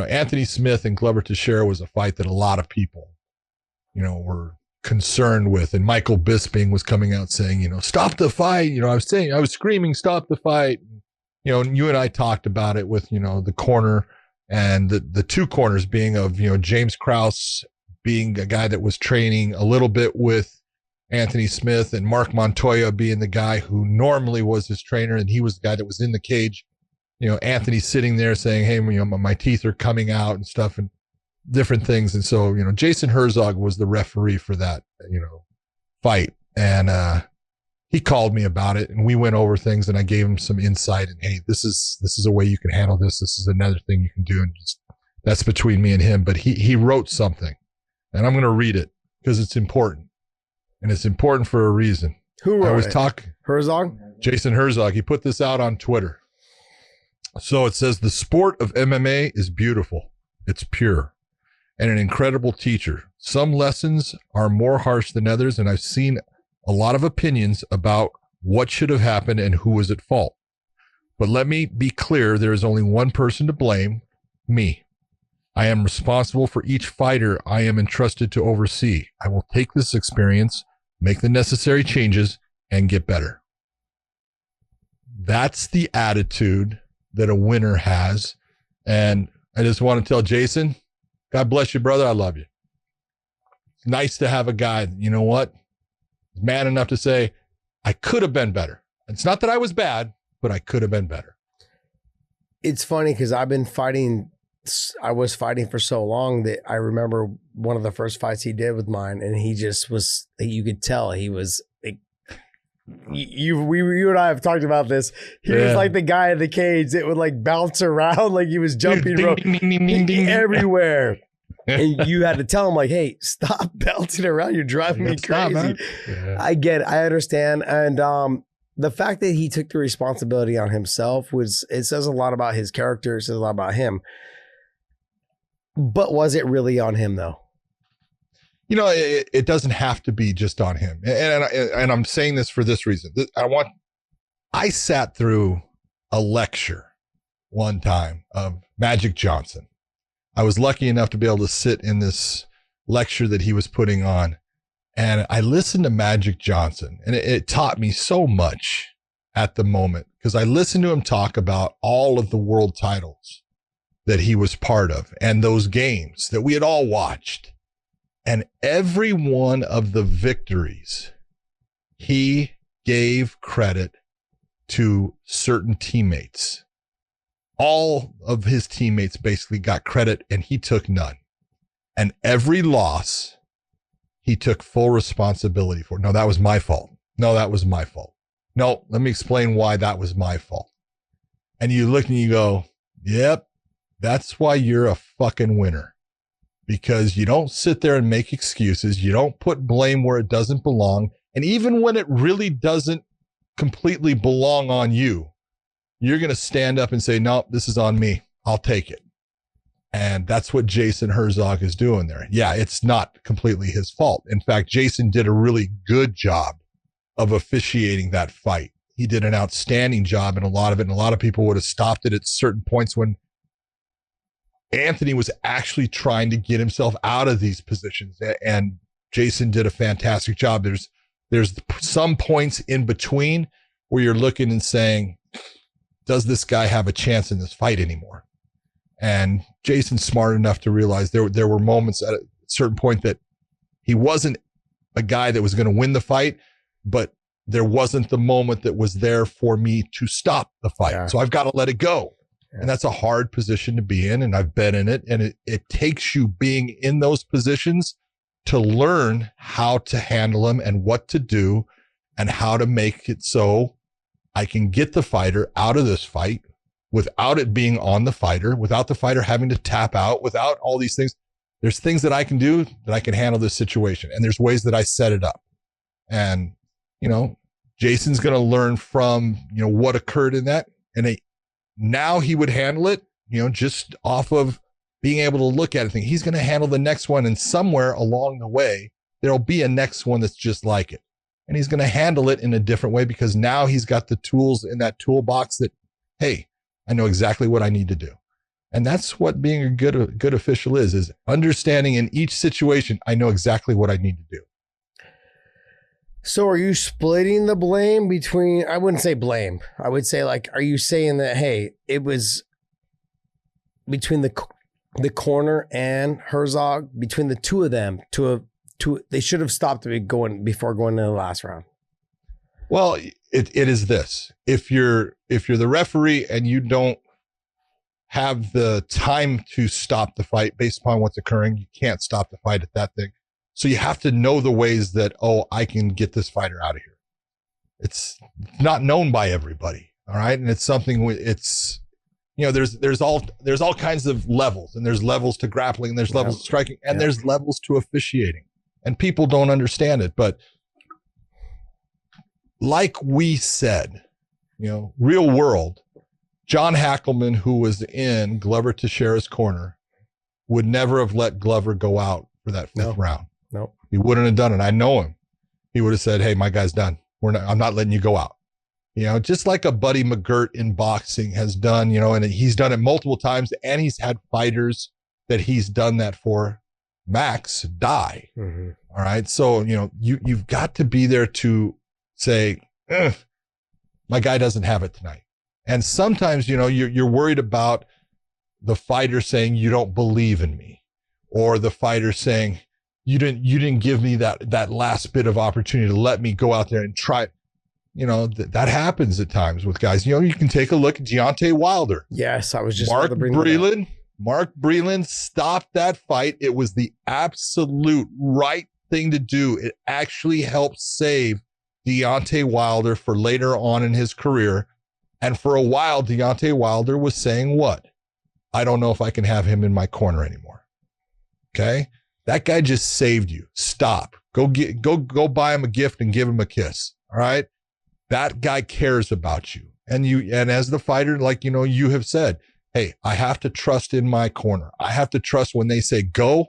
Anthony Smith and Glover Teixeira was a fight that a lot of people, were concerned with. And Michael Bisping was coming out saying, stop the fight. I was screaming, stop the fight. And you and I talked about it with, the corner and the two corners being of, James Krause being a guy that was training a little bit with Anthony Smith, and Mark Montoya being the guy who normally was his trainer. And he was the guy that was in the cage. Anthony sitting there saying, hey, my teeth are coming out and stuff and different things. And so, Jason Herzog was the referee for that, fight. And he called me about it, and we went over things, and I gave him some insight. And hey, this is a way you can handle this. This is another thing you can do. And that's between me and him. But he wrote something, and I'm going to read it because it's important, and it's important for a reason. Who wrote it? Herzog? Jason Herzog. He put this out on Twitter. So it says, the sport of MMA is beautiful. It's pure and an incredible teacher. Some lessons are more harsh than others, and I've seen a lot of opinions about what should have happened and who was at fault. But let me be clear, there is only one person to blame, me. I am responsible for each fighter I am entrusted to oversee. I will take this experience, make the necessary changes, and get better. That's the attitude that a winner has. And I just want to tell Jason, God bless you, brother. I love you. It's nice to have a guy, you know what? Man enough to say, I could have been better. It's not that I was bad, but I could have been better. It's funny because I was fighting for so long that I remember one of the first fights he did with mine, and he just was, you could tell he was, you and I have talked about this. He was like the guy in the cage that would like bounce around like he was jumping everywhere. And you had to tell him like, hey, stop bouncing around. You're driving me crazy. I get it. I understand. And the fact that he took the responsibility on himself it says a lot about his character. It says a lot about him. But was it really on him though? It doesn't have to be just on him. And I'm saying this for this reason. I sat through a lecture one time of Magic Johnson. I was lucky enough to be able to sit in this lecture that he was putting on. And I listened to Magic Johnson, and it taught me so much at the moment, because I listened to him talk about all of the world titles that he was part of and those games that we had all watched. And every one of the victories, he gave credit to certain teammates. All of his teammates basically got credit, and he took none. And every loss, he took full responsibility for. No, that was my fault. No, that was my fault. No, let me explain why that was my fault. And you look and you go, yep, that's why you're a fucking winner. Because you don't sit there and make excuses. You don't put blame where it doesn't belong. And even when it really doesn't completely belong on you, you're going to stand up and say, no, this is on me. I'll take it. And that's what Jason Herzog is doing there. Yeah, it's not completely his fault. In fact, Jason did a really good job of officiating that fight. He did an outstanding job in a lot of it. And a lot of people would have stopped it at certain points when Anthony was actually trying to get himself out of these positions, and Jason did a fantastic job. There's some points in between where you're looking and saying, does this guy have a chance in this fight anymore? And Jason's smart enough to realize there were moments at a certain point that he wasn't a guy that was going to win the fight, but there wasn't the moment that was there for me to stop the fight. Yeah. So I've got to let it go. And that's a hard position to be in, and I've been in it. And it takes you being in those positions to learn how to handle them and what to do and how to make it so I can get the fighter out of this fight without it being on the fighter, without the fighter having to tap out, without all these things. There's things that I can do that I can handle this situation. And there's ways that I set it up. And, Jason's going to learn from, what occurred in that. And now he would handle it, just off of being able to look at it. He's going to handle the next one. And somewhere along the way, there'll be a next one that's just like it. And he's going to handle it in a different way because now he's got the tools in that toolbox that, hey, I know exactly what I need to do. And that's what being a good official is understanding in each situation, I know exactly what I need to do. So are you splitting the blame between, I wouldn't say blame. I would say like, are you saying that, hey, it was between the corner and Herzog, between the two of them, they should have stopped before going to the last round? Well, it is this. If you're the referee and you don't have the time to stop the fight based upon what's occurring, you can't stop the fight at that thing. So you have to know the ways that, I can get this fighter out of here. It's not known by everybody. All right. And it's something there's all kinds of levels, and there's levels to grappling, and there's levels to striking, and there's levels to officiating, and people don't understand it. But like we said, real world, John Hackelman, who was in Glover Teixeira's corner, would never have let Glover go out for that fifth round. No, he wouldn't have done it. I know him. He would have said, "Hey, my guy's done. I'm not letting you go out." Just like a Buddy McGirt in boxing has done, and he's done it multiple times, and he's had fighters that he's done that for, Max, die. Mm-hmm. All right. So, you've got to be there to say, my guy doesn't have it tonight. And sometimes, you're worried about the fighter saying, you don't believe in me, or the fighter saying, you didn't give me that last bit of opportunity to let me go out there and try. That happens at times with guys. You can take a look at Deontay Wilder. Yes, I was just Mark Breland. Mark Breland stopped that fight. It was the absolute right thing to do. It actually helped save Deontay Wilder for later on in his career. And for a while, Deontay Wilder was saying what? I don't know if I can have him in my corner anymore. Okay? That guy just saved you. Stop. Go buy him a gift and give him a kiss. All right? That guy cares about you. And as the fighter, like, you have said, hey, I have to trust in my corner. I have to trust when they say go,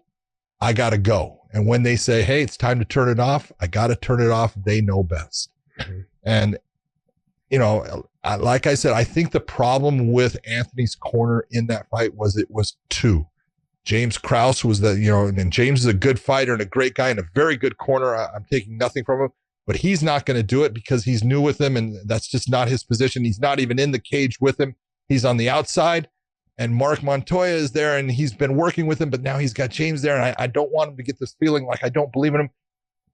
I got to go. And when they say, hey, it's time to turn it off, I got to turn it off. They know best. Mm-hmm. And, like I said, I think the problem with Anthony's corner in that fight was it was two. James Krause was and James is a good fighter and a great guy and a very good corner. I'm taking nothing from him, but he's not going to do it because he's new with him, and that's just not his position. He's not even in the cage with him. He's on the outside, and Mark Montoya is there, and he's been working with him, but now he's got James there, and I don't want him to get this feeling like I don't believe in him.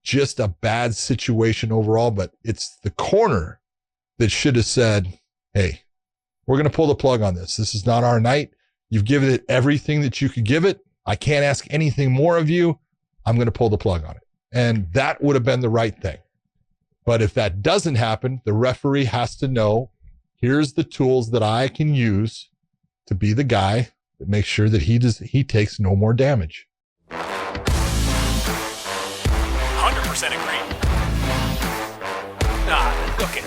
Just a bad situation overall, but it's the corner that should have said, hey, we're going to pull the plug on this. This is not our night. You've given it everything that you could give it. I can't ask anything more of you. I'm going to pull the plug on it. And that would have been the right thing. But if that doesn't happen, the referee has to know, here's the tools that I can use to be the guy that makes sure that he takes no more damage. 100% agree. Okay.